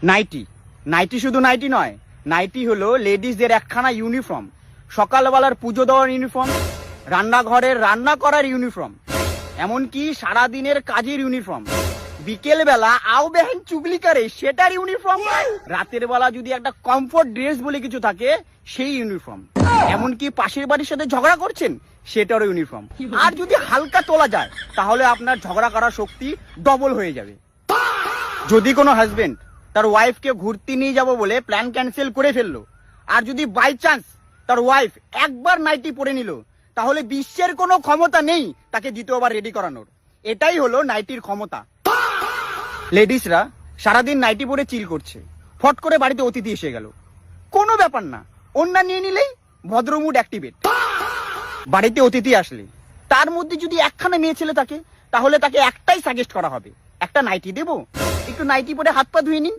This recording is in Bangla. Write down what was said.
নাইটি। নাইটি শুধু নাইটি নয়, নাইটি হলো লেডিসদের একখানা ইউনিফর্ম। সকালবেলার পুজো দেওয়ার ইউনিফর্ম, রান্নাঘরের রান্না করার ইউনিফর্ম, এমনকি সারাদিনের কাজের ইউনিফর্ম, বিকেল বেলা আও বেহেন চুগলি করে সেটার ইউনিফর্ম, রাতের বেলা যদি একটা কমফোর্ট ড্রেস বলে কিছু থাকে সেই ইউনিফর্ম, এমনকি পাশের বাড়ির সাথে ঝগড়া করছেন সেটারও ইউনিফর্ম। আর যদি হালকা তোলা যায় তাহলে আপনার ঝগড়া করার শক্তি ডবল হয়ে যাবে। যদি কোনো হাজবেন্ড তার ওয়াইফকে ঘুরতে নিয়ে যাব বলে প্ল্যান ক্যান্সেল করে ফেললো, আর যদি বাই চান্স তার ওয়াইফ একবার নাইটি পরে নিল, তাহলে বিশ্বের কোনো ক্ষমতা নেই তাকে দ্বিতীয়বার রেডি করানোর। এটাই হলো নাইটির ক্ষমতা। লেডিসরা সারাদিন নাইটি পরে চিল করছে, ফট করে বাড়িতে অতিথি এসে গেল, কোনো ব্যাপার না, ওন্না নিয়ে নিলেই ভদ্রমুড অ্যাক্টিভেট। বাড়িতে অতিথি আসলে তার মধ্যে যদি একখানা মেয়ে ছেলে থাকে, তাহলে তাকে একটাই সাজেস্ট করা হবে, একটা নাইটি দেবো, একটু নাইটি পরে হাত পা ধুয়ে নিন।